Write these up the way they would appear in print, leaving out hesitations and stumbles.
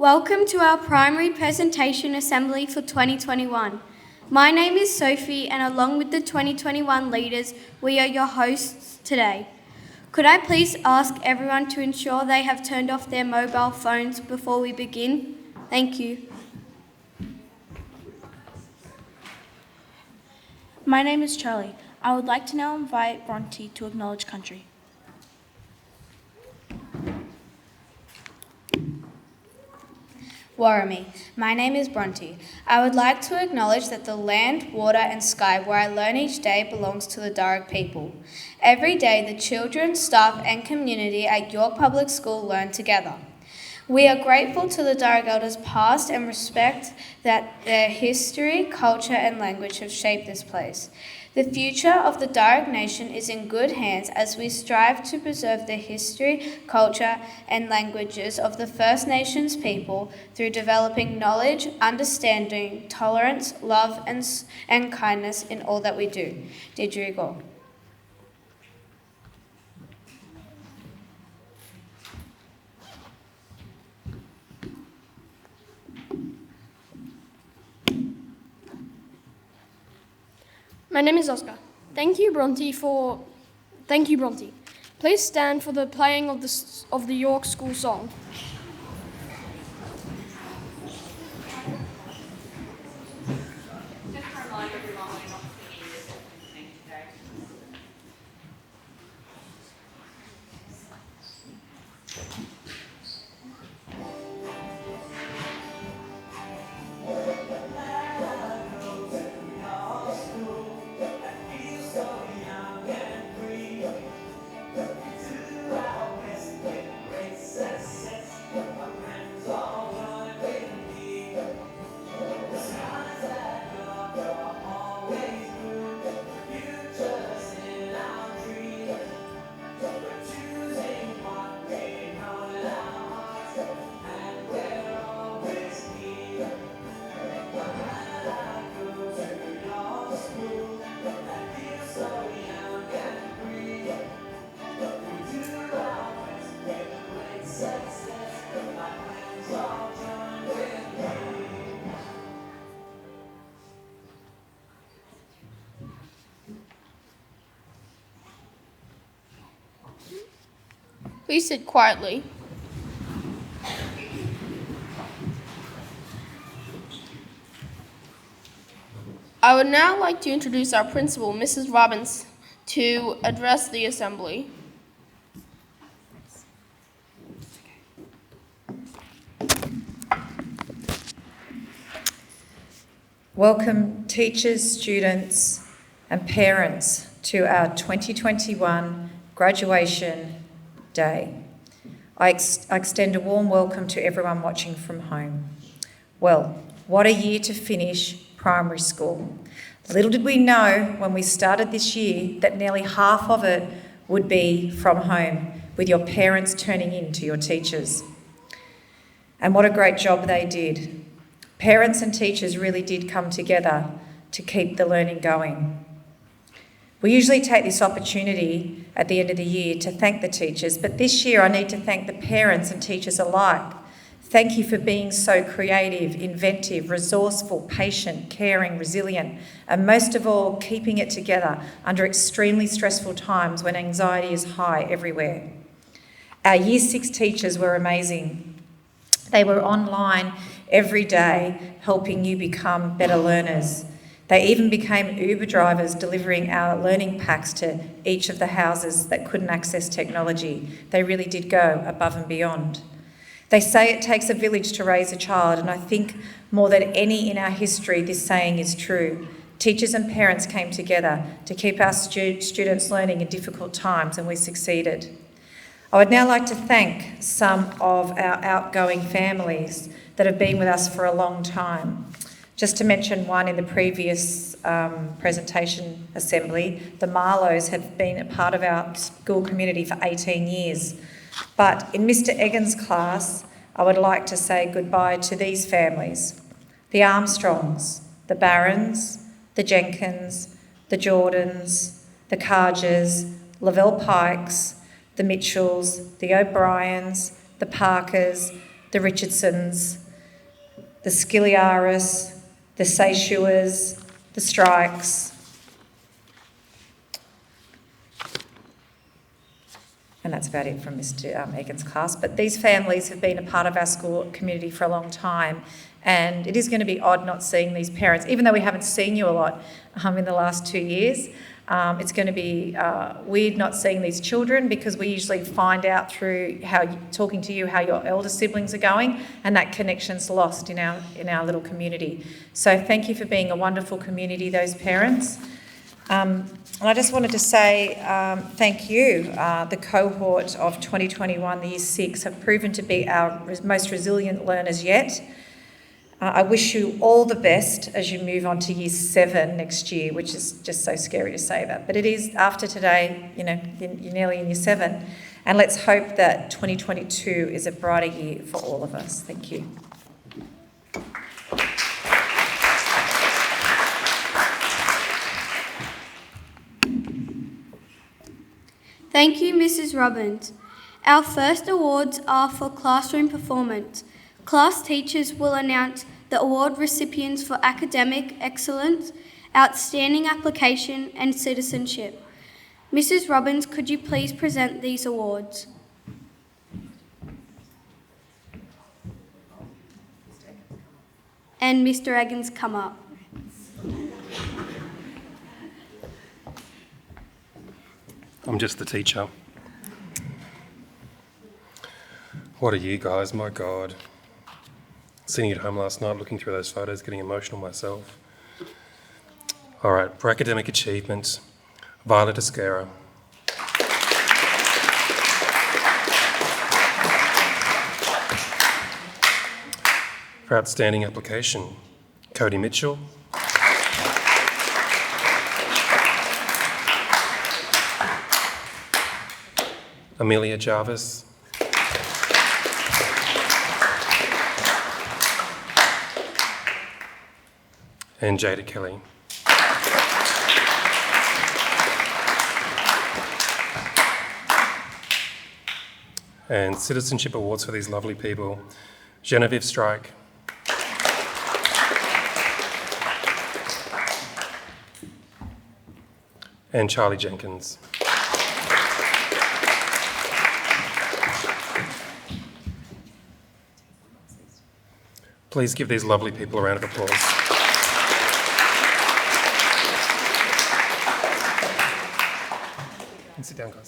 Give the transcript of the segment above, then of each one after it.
Welcome to our primary presentation assembly for 2021. My name is Sophie, and along with the 2021 leaders, we are your hosts today. Could I please ask everyone to ensure they have turned off their mobile phones before we begin? Thank you. My name is Charlie. I would like to now invite Bronte to acknowledge country. Warrami. My name is Bronte. I would like to acknowledge that the land, water and sky where I learn each day belongs to the Darug people. Every day the children, staff and community at York Public School learn together. We are grateful to the Darug elders past and respect that their history, culture and language have shaped this place. The future of the Darug Nation is in good hands as we strive to preserve the history, culture and languages of the First Nations people through developing knowledge, understanding, tolerance, love and kindness in all that we do. Didjurigo. My name is Oscar. Thank you, Bronte. Please stand for the playing of the York School song. Please sit quietly. I would now like to introduce our principal, Mrs. Robbins, to address the assembly. Welcome teachers, students and parents to our 2021 graduation day. I extend a warm welcome to everyone watching from home. Well, what a year to finish primary school. Little did we know when we started this year that nearly half of it would be from home, with your parents turning in to your teachers. And what a great job they did. Parents and teachers really did come together to keep the learning going. We usually take this opportunity at the end of the year to thank the teachers, but this year I need to thank the parents and teachers alike. Thank you for being so creative, inventive, resourceful, patient, caring, resilient, and most of all, keeping it together under extremely stressful times when anxiety is high everywhere. Our Year 6 teachers were amazing. They were online every day, helping you become better learners. They even became Uber drivers, delivering our learning packs to each of the houses that couldn't access technology. They really did go above and beyond. They say it takes a village to raise a child, and I think more than any in our history, this saying is true. Teachers and parents came together to keep our students learning in difficult times, and we succeeded. I would now like to thank some of our outgoing families that have been with us for a long time. Just to mention one in the previous presentation assembly, the Marlows have been a part of our school community for 18 years. But in Mr. Egan's class, I would like to say goodbye to these families: the Armstrongs, the Barrons, the Jenkins, the Jordans, the Cargers, Lavelle Pikes, the Mitchells, the O'Briens, the Parkers, the Richardsons, the Skiliaris, the Seishuas, the Strikes, and that's about it from Mr. Egan's class. But these families have been a part of our school community for a long time, and it is going to be odd not seeing these parents, even though we haven't seen you a lot in the last 2 years. It's going to be weird not seeing these children, because we usually find out through talking to you how your elder siblings are going, and that connection's lost in our little community. So thank you for being a wonderful community, those parents. And I just wanted to say thank you. The cohort of 2021, the Year 6, have proven to be our most resilient learners yet. I wish you all the best as you move on to Year 7 next year, which is just so scary to say that. But it is, after today, you're nearly in Year 7. And let's hope that 2022 is a brighter year for all of us. Thank you. Thank you, Mrs. Robbins. Our first awards are for classroom performance. Class teachers will announce the award recipients for academic excellence, outstanding application, and citizenship. Mrs. Robbins, could you please present these awards? And Mr. Eggins, come up. I'm just the teacher. What are you guys? My God. Sitting at home last night looking through those photos, getting emotional myself. All right, for academic achievement, Violet Esquera. For outstanding application, Cody Mitchell. Amelia Jarvis. And Jada Kelly. And citizenship awards for these lovely people, Genevieve Strike. And Charlie Jenkins. Please give these lovely people a round of applause. And sit down, guys.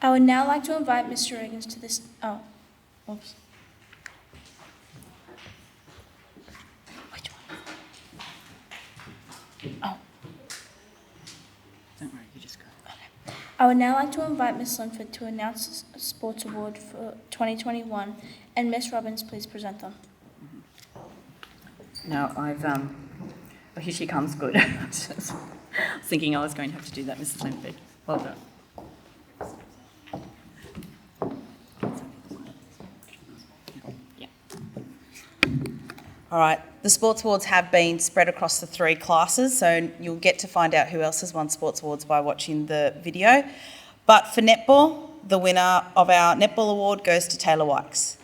I would now like to invite Mr. Eggins to this. Oh, oops. Which one? Oh. Don't worry, you just go. Okay. I would now like to invite Ms. Linford to announce the sports award for 2021, and Ms. Robbins, please present them. Now, oh, here she comes, good. I was thinking I was going to have to do that, Mrs. Linford. Well done. All right, the sports awards have been spread across the 3 classes, so you'll get to find out who else has won sports awards by watching the video. But for netball, the winner of our netball award goes to Taylor Wykes.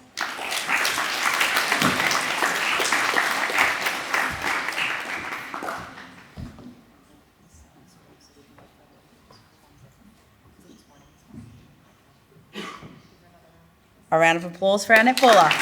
A round of applause for our netballer.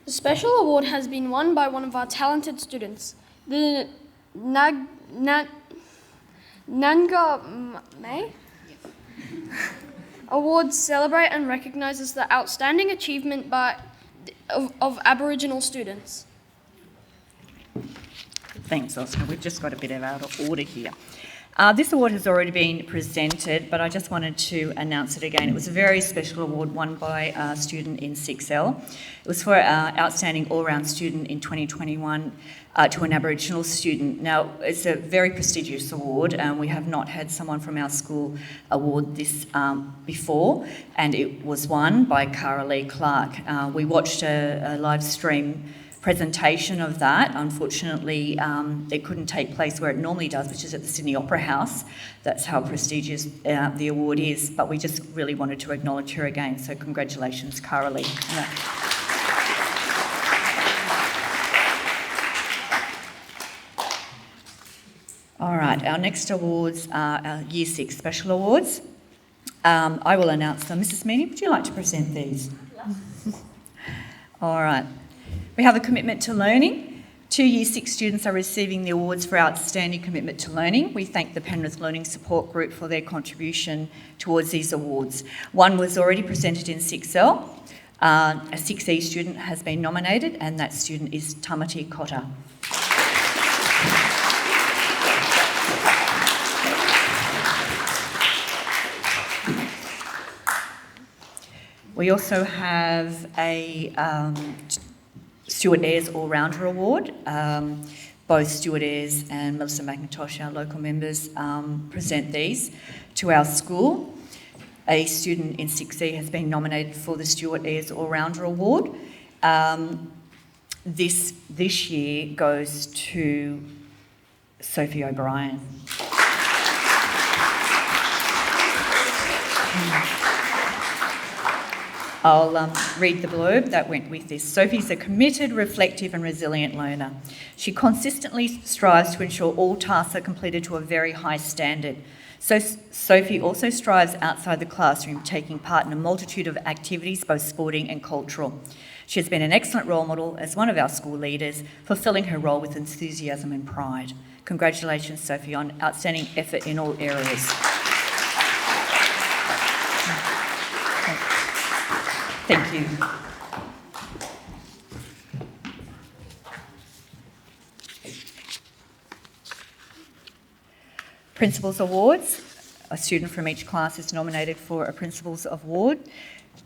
The special award has been won by one of our talented students. The Nanga May Awards celebrate and recognises the outstanding achievement of Aboriginal students. Thanks, Oscar. We've just got a bit out of order here. This award has already been presented, but I just wanted to announce it again. It was a very special award won by a student in 6L. It was for our outstanding all-round student in 2021 to an Aboriginal student. Now, it's a very prestigious award, and we have not had someone from our school award this before, and it was won by Cara Lee Clark. We watched a live stream presentation of that. Unfortunately, it couldn't take place where it normally does, which is at the Sydney Opera House. That's how prestigious the award is, but we just really wanted to acknowledge her again, so congratulations, Cara Lee. All right, our next awards are our Year 6 Special Awards. I will announce them. Mrs. Meany, would you like to present these? All right. We have a commitment to learning. 2 Year 6 students are receiving the awards for outstanding commitment to learning. We thank the Penrith Learning Support Group for their contribution towards these awards. One was already presented in 6L. A 6E student has been nominated, and that student is Tamati Cotter. We also have a Stuart Ayres All-Rounder Award. Both Stuart Ayres and Melissa McIntosh, our local members, present these to our school. A student in 6E has been nominated for the Stuart Ayres All-Rounder Award. This year goes to Sophie O'Brien. I'll read the blurb that went with this. Sophie's a committed, reflective and resilient learner. She consistently strives to ensure all tasks are completed to a very high standard. So Sophie also strives outside the classroom, taking part in a multitude of activities, both sporting and cultural. She has been an excellent role model as one of our school leaders, fulfilling her role with enthusiasm and pride. Congratulations, Sophie, on outstanding effort in all areas. Thank you. Principals Awards. A student from each class is nominated for a Principals Award.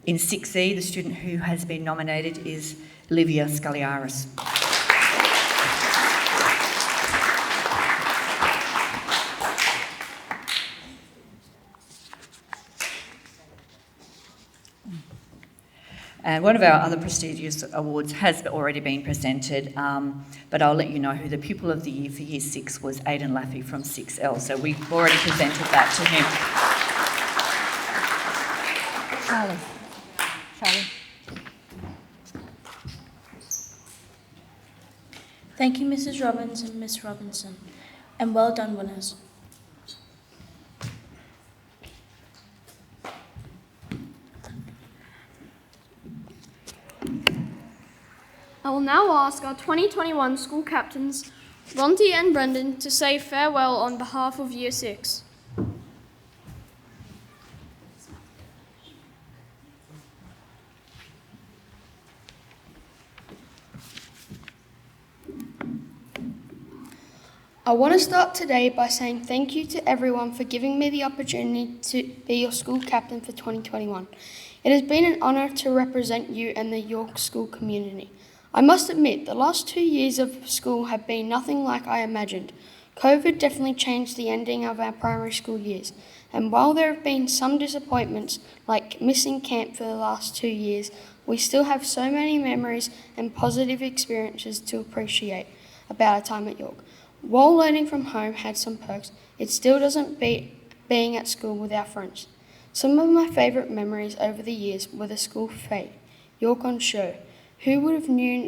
In 6E, the student who has been nominated is Livia Scaliaris. And one of our other prestigious awards has already been presented, but I'll let you know who the Pupil of the Year for Year 6 was, Aidan Laffey from 6L. So we've already presented that to him. Charlie. Thank you, Mrs. Robbins and Miss Robinson, and well done, winners. I will now ask our 2021 school captains, Bronte and Brendan, to say farewell on behalf of Year 6. I want to start today by saying thank you to everyone for giving me the opportunity to be your school captain for 2021. It has been an honour to represent you and the York school community. I must admit, the last 2 years of school have been nothing like I imagined. COVID definitely changed the ending of our primary school years, and while there have been some disappointments, like missing camp for the last 2 years, we still have so many memories and positive experiences to appreciate about our time at York. While learning from home had some perks, it still doesn't beat being at school with our friends. Some of my favourite memories over the years were the school fete, York on Show. Who would have known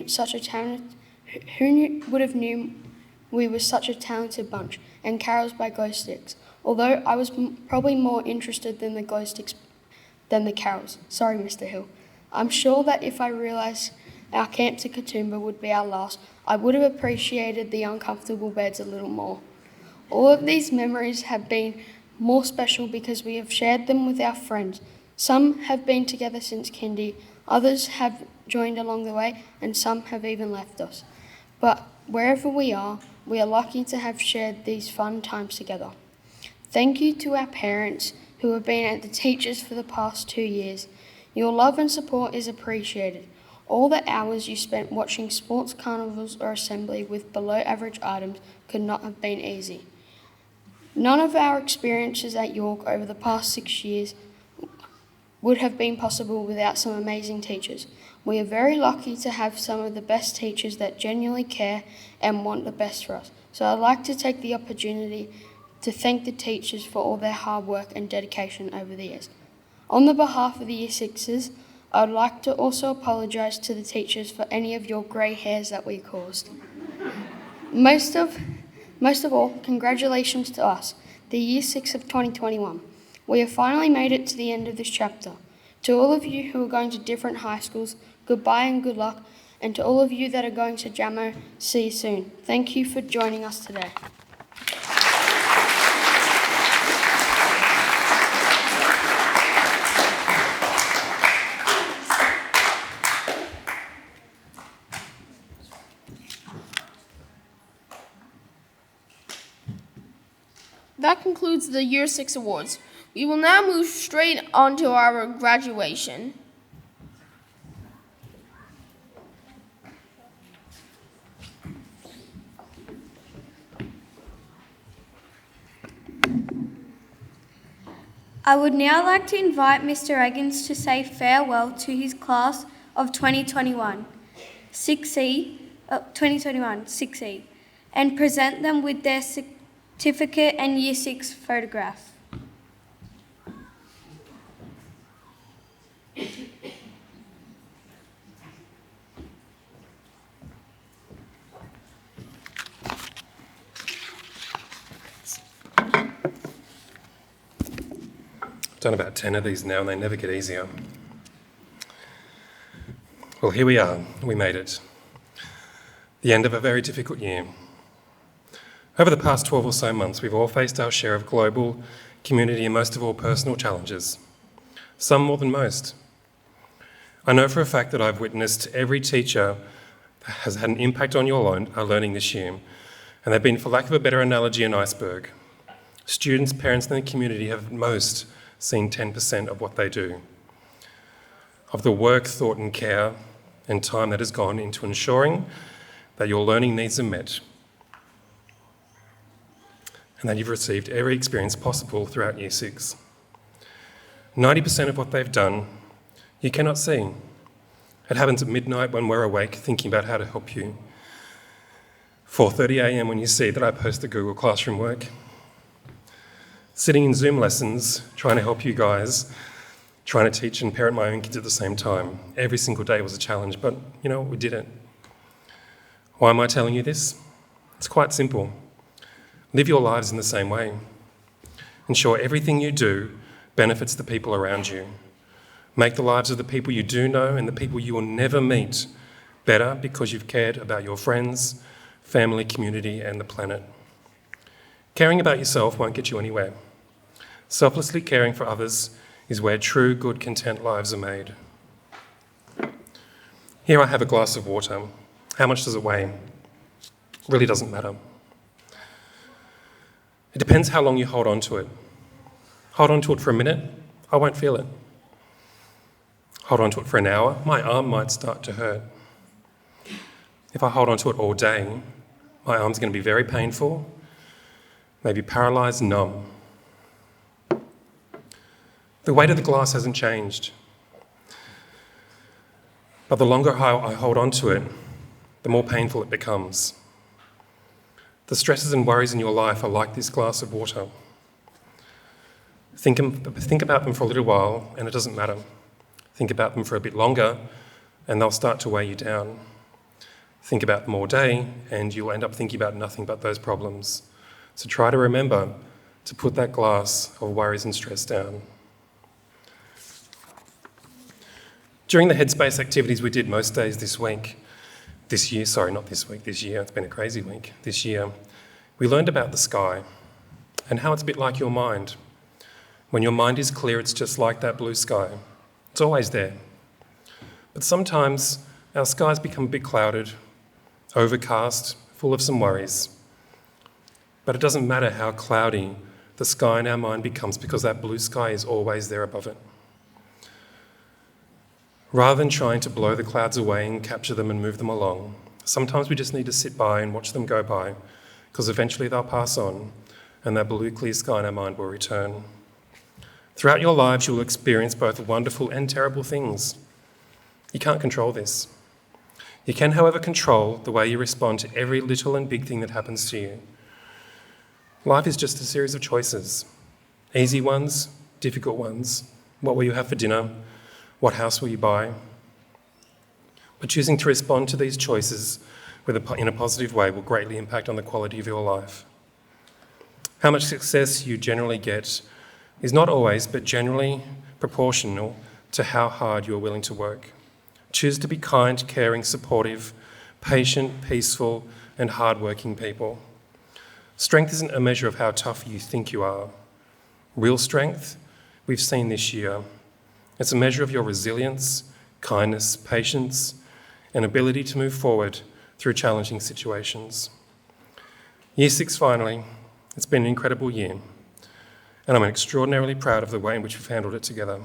we were such a talented bunch, and carols by glow sticks, although I was probably more interested than the glow sticks than the carols. Sorry, Mr. Hill. I'm sure that if I realised our camp to Katoomba would be our last, I would have appreciated the uncomfortable beds a little more. All of these memories have been more special because we have shared them with our friends. Some have been together since kindy, others have joined along the way, and some have even left us. But wherever we are lucky to have shared these fun times together. Thank you to our parents who have been at the teachers for the past 2 years. Your love and support is appreciated. All the hours you spent watching sports carnivals or assembly with below average items could not have been easy. None of our experiences at York over the past 6 years would have been possible without some amazing teachers. We are very lucky to have some of the best teachers that genuinely care and want the best for us. So I'd like to take the opportunity to thank the teachers for all their hard work and dedication over the years. On the behalf of the Year 6s, I would like to also apologise to the teachers for any of your grey hairs that we caused. Most of all, congratulations to us, the Year 6 of 2021. We have finally made it to the end of this chapter. To all of you who are going to different high schools, goodbye and good luck. And to all of you that are going to Jamo, see you soon. Thank you for joining us today. That concludes the Year 6 awards. We will now move straight on to our graduation. I would now like to invite Mr. Eggins to say farewell to his class of 2021, 6E, and present them with their certificate and Year 6 photograph. I've done about 10 of these now and they never get easier. Well, here we are. We made it. The end of a very difficult year. Over the past 12 or so months, we've all faced our share of global, community, and most of all personal challenges, some more than most. I know for a fact that I've witnessed every teacher has had an impact on your learning this year, and they've been, for lack of a better analogy, an iceberg. Students, parents, and the community have at most seen 10% of what they do, of the work, thought, and care and time that has gone into ensuring that your learning needs are met, and that you've received every experience possible throughout Year 6. 90% of what they've done, you cannot see. It happens at midnight when we're awake thinking about how to help you. 4:30 a.m. when you see that I post the Google Classroom work. Sitting in Zoom lessons, trying to help you guys, trying to teach and parent my own kids at the same time. Every single day was a challenge, but you know what, we did it. Why am I telling you this? It's quite simple. Live your lives in the same way. Ensure everything you do benefits the people around you. Make the lives of the people you do know and the people you will never meet better because you've cared about your friends, family, community, and the planet. Caring about yourself won't get you anywhere. Selflessly caring for others is where true, good, content lives are made. Here I have a glass of water. How much does it weigh? Really doesn't matter. It depends how long you hold on to it. Hold on to it for a minute, I won't feel it. Hold on to it for an hour, my arm might start to hurt. If I hold on to it all day, my arm's going to be very painful, maybe paralysed, numb. The weight of the glass hasn't changed. But the longer I hold on to it, the more painful it becomes. The stresses and worries in your life are like this glass of water. Think about them for a little while and it doesn't matter. Think about them for a bit longer and they'll start to weigh you down. Think about them all day and you'll end up thinking about nothing but those problems. So try to remember to put that glass of worries and stress down. During the Headspace activities we did most days this year, it's been a crazy week. This year, we learned about the sky and how it's a bit like your mind. When your mind is clear, it's just like that blue sky. It's always there. But sometimes our skies become a bit clouded, overcast, full of some worries. But it doesn't matter how cloudy the sky in our mind becomes because that blue sky is always there above it. Rather than trying to blow the clouds away and capture them and move them along, sometimes we just need to sit by and watch them go by, because eventually they'll pass on and that blue clear sky in our mind will return. Throughout your lives, you will experience both wonderful and terrible things. You can't control this. You can, however, control the way you respond to every little and big thing that happens to you. Life is just a series of choices. Easy ones, difficult ones. What will you have for dinner? What house will you buy? But choosing to respond to these choices in a positive way will greatly impact on the quality of your life. How much success you generally get is not always, but generally proportional to how hard you are willing to work. Choose to be kind, caring, supportive, patient, peaceful, and hardworking people. Strength isn't a measure of how tough you think you are. Real strength, we've seen this year. It's a measure of your resilience, kindness, patience, and ability to move forward through challenging situations. Year 6 finally, it's been an incredible year, and I'm extraordinarily proud of the way in which we've handled it together.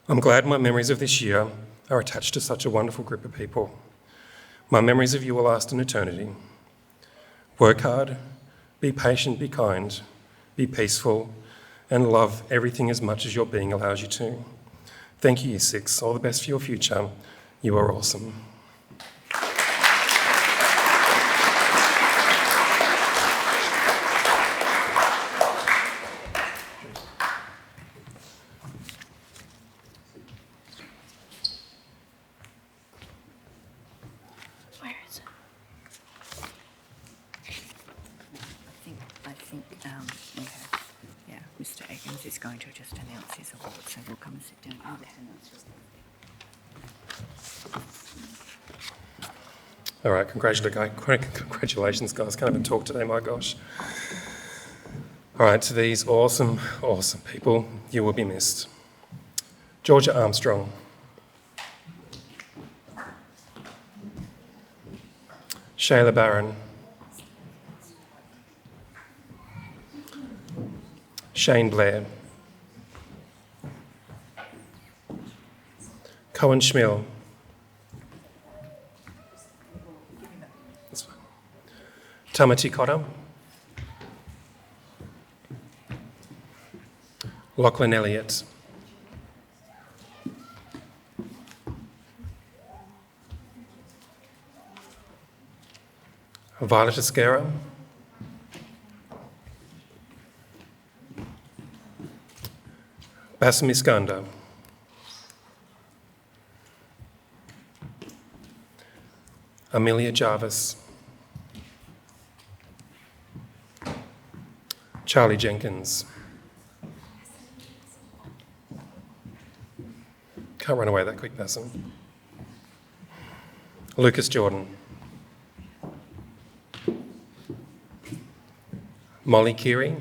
I'm glad my memories of this year are attached to such a wonderful group of people. My memories of you will last an eternity. Work hard, be patient, be kind, be peaceful, and love everything as much as your being allows you to. Thank you, Year 6. All the best for your future. You are awesome. Mr. Eggins is going to just announce his award, so we'll come and sit down there. All right, congratulations, guys. Can't even talk today, my gosh. All right, to these awesome, awesome people, you will be missed. Georgia Armstrong. Shayla Barron. Shane Blair. Cohen Schmill. Tamati Cotter. Lachlan Elliott. Violet Esquera. Bassam Iskandar. Amelia Jarvis. Charlie Jenkins. Can't run away that quick, Bassam. Lucas Jordan. Molly Keary.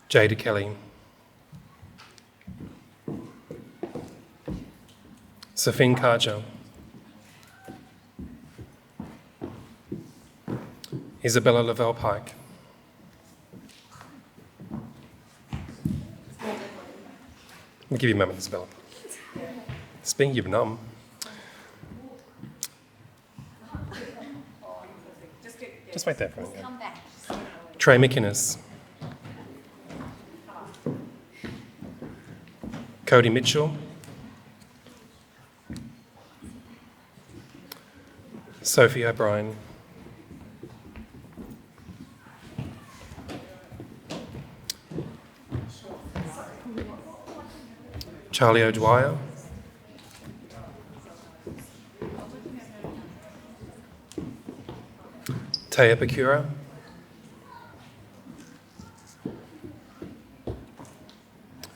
Jada Kelly. Safin Karja. Isabella Lavelle Pike. I'll give you a moment, Isabella. Speaking of numb. Just wait there for a minute. Trey McInnes. Cody Mitchell. Sophie O'Brien. Charlie O'Dwyer. Taya Bakura.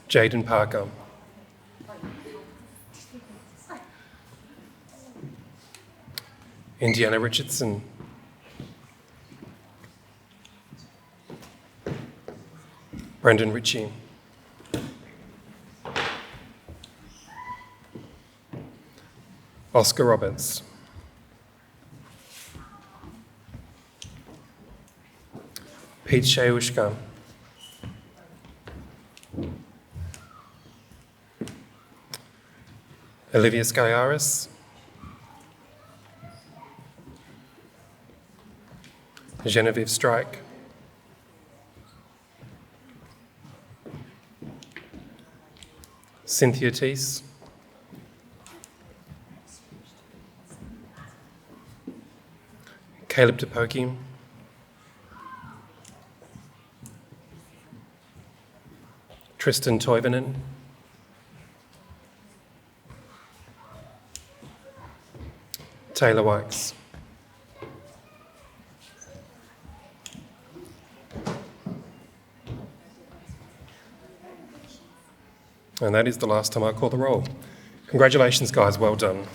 Jaden Parker. Indiana Richardson. Brendan Ritchie. Oscar Roberts. Pete Shewishka. Olivia Skyaris. Genevieve Strike. Cynthia Teese. Caleb Tepoki. Tristan Toivonen. Taylor Wykes. And that is the last time I call the roll. Congratulations, guys. Well done.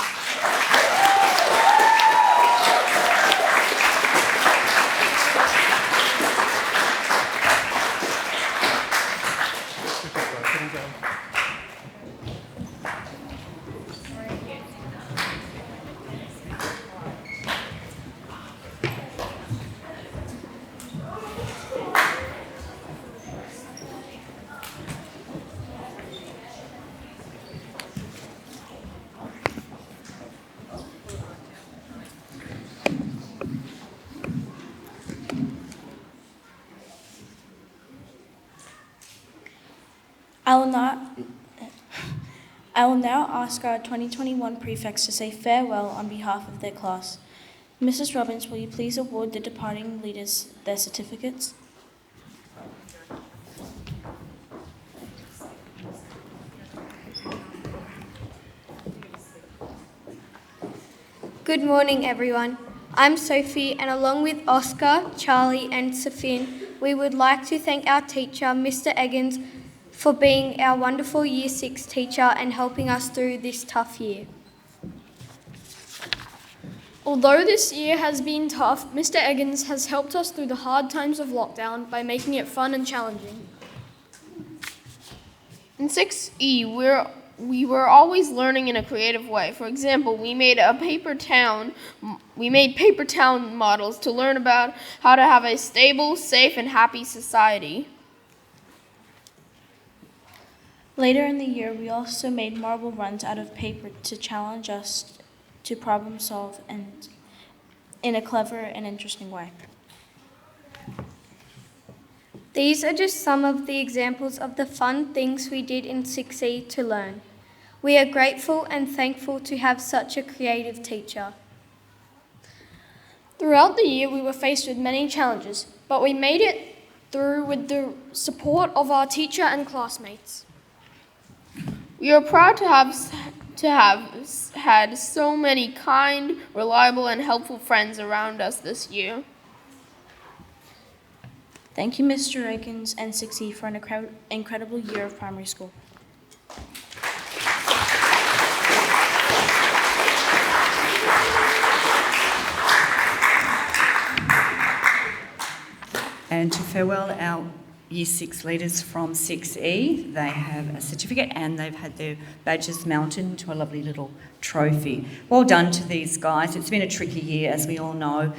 I will now ask our 2021 prefects to say farewell on behalf of their class. Mrs. Robbins, will you please award the departing leaders their certificates? Good morning, everyone. I'm Sophie, and along with Oscar, Charlie, and Safin, we would like to thank our teacher, Mr. Eggins, for being our wonderful Year 6 teacher and helping us through this tough year. Although this year has been tough, Mr. Eggins has helped us through the hard times of lockdown by making it fun and challenging. In 6E, we were always learning in a creative way. For example, we made paper town models to learn about how to have a stable, safe, and happy society. Later in the year, we also made marble runs out of paper to challenge us to problem solve and in a clever and interesting way. These are just some of the examples of the fun things we did in 6E to learn. We are grateful and thankful to have such a creative teacher. Throughout the year, we were faced with many challenges, but we made it through with the support of our teacher and classmates. We are proud to have had so many kind, reliable, and helpful friends around us this year. Thank you, Mr. Eggins and 6E, for an incredible year of primary school. And to farewell our Year 6 leaders from 6E, they have a certificate and they've had their badges mounted into a lovely little trophy. Well done to these guys. It's been a tricky year, as we all know.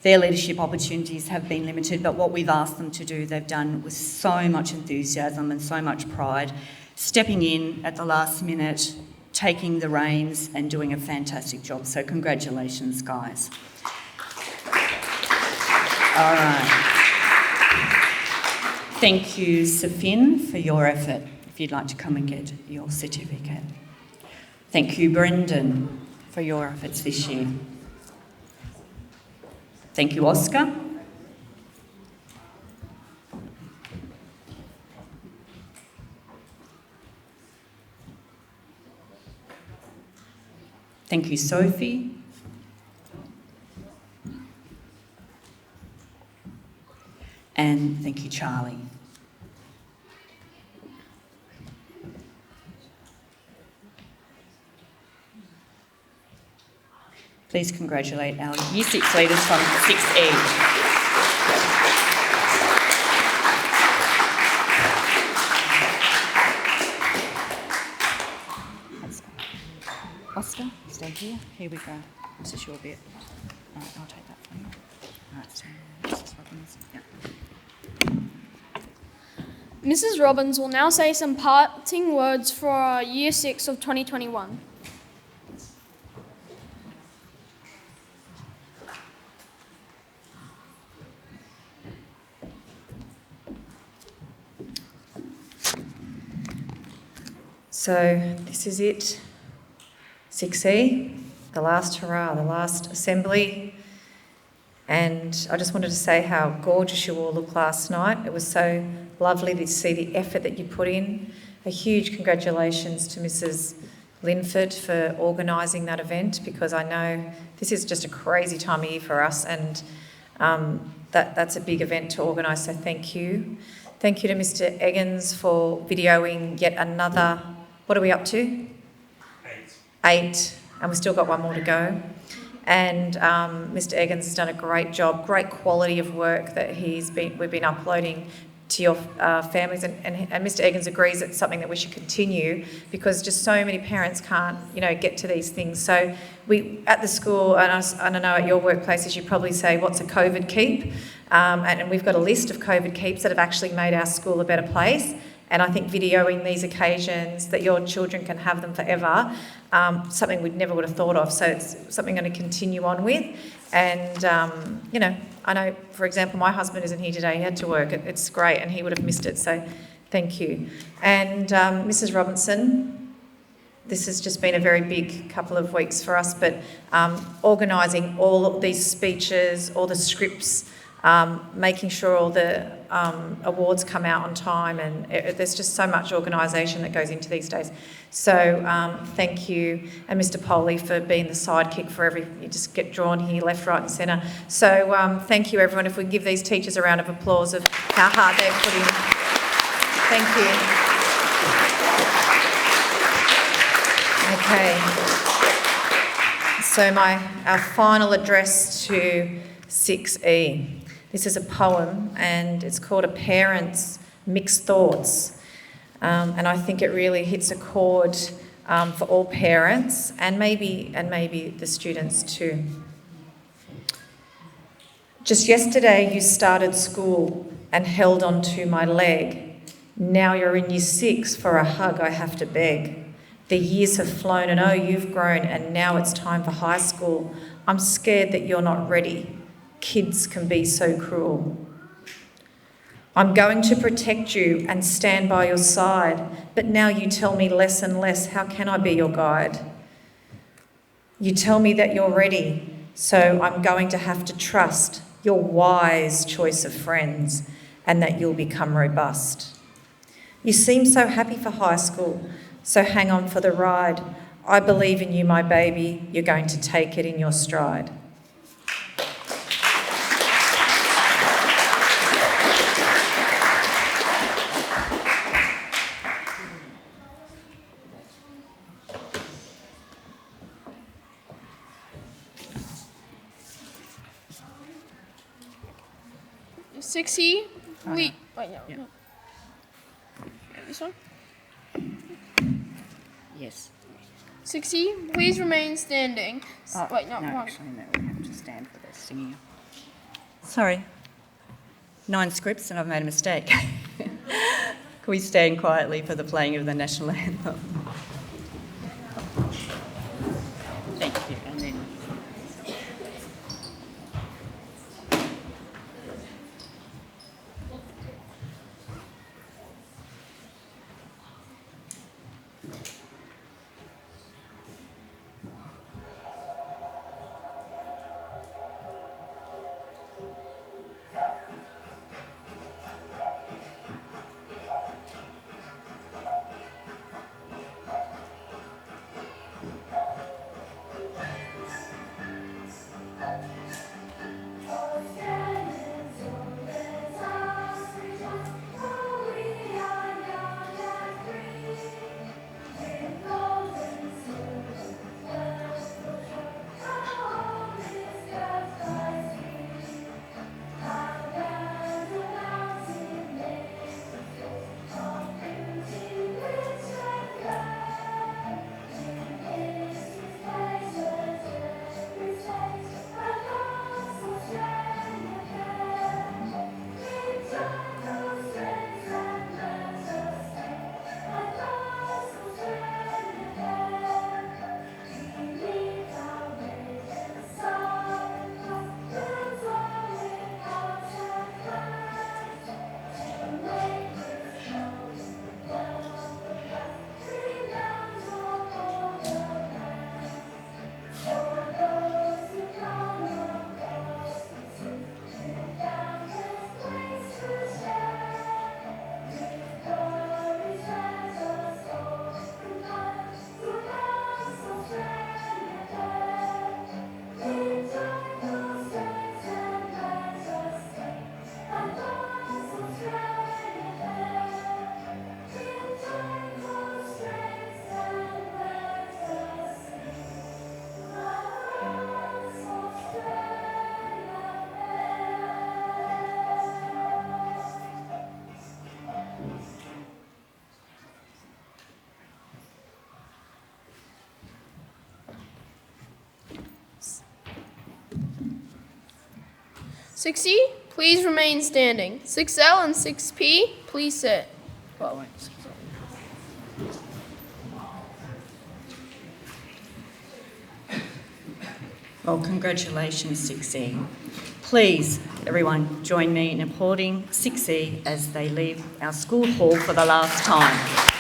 Their leadership opportunities have been limited, but what we've asked them to do, they've done with so much enthusiasm and so much pride, stepping in at the last minute, taking the reins and doing a fantastic job. So congratulations, guys. All right. Thank you, Safin, for your effort, if you'd like to come and get your certificate. Thank you, Brendan, for your efforts this year. Thank you, Oscar. Thank you, Sophie. And thank you, Charlie. Please congratulate our Year 6 leaders from 6E. Oscar, stay here. Here we go. This is your bit. All right, I'll take that from you. All right, so Mrs. Robbins. Yeah. Mrs. Robbins will now say some parting words for our Year 6 of 2021. So this is it, 6E, the last hurrah, the last assembly. And I just wanted to say how gorgeous you all looked last night. It was so lovely to see the effort that you put in. A huge congratulations to Mrs. Linford for organising that event, because I know this is just a crazy time of year for us, and that's a big event to organise, so thank you. Thank you to Mr. Eggins for videoing yet another, what are we up to? 8, and we've still got one more to go. And Mr. Eggins has done a great job, great quality of work that we've been uploading to your families, and Mr. Eggins agrees it's something that we should continue, because just so many parents can't, get to these things. So we at the school, and I know at your workplaces, you probably say, what's a COVID keep? And we've got a list of COVID keeps that have actually made our school a better place. And I think videoing these occasions that your children can have them forever, something we never would have thought of. So it's something I'm going to continue on with. And, I know, for example, my husband isn't here today. He had to work. It's great, and he would have missed it. So thank you. And Mrs. Robinson, this has just been a very big couple of weeks for us, but organising all of these speeches, all the scripts, making sure all the awards come out on time, and there's just so much organisation that goes into these days. So thank you, and Mr. Poley for being the sidekick for you just get drawn here, left, right and centre. So thank you everyone. If we give these teachers a round of applause of how hard they've put in. Thank you. Okay. So our final address to 6E. This is a poem, and it's called A Parent's Mixed Thoughts. And I think it really hits a chord for all parents, and maybe the students too. Just yesterday you started school and held onto my leg. Now you're in year 6, for a hug I have to beg. The years have flown and oh, you've grown, and now it's time for high school. I'm scared that you're not ready. Kids can be so cruel. I'm going to protect you and stand by your side, but now you tell me less and less. How can I be your guide? You tell me that you're ready, so I'm going to have to trust your wise choice of friends and that you'll become robust. You seem so happy for high school, so hang on for the ride. I believe in you, my baby. You're going to take it in your stride. Sixty. Wait, no. This one? Yes. 60, please remain standing. No, wrong. actually, no, we have to stand for this singing. Sorry. 9 scripts and I've made a mistake. Can we stand quietly for the playing of the national anthem? Thank you. And then... 6E, please remain standing. 6L and 6P, please sit. Well, congratulations, 6E. Please, everyone, join me in applauding 6E as they leave our school hall for the last time.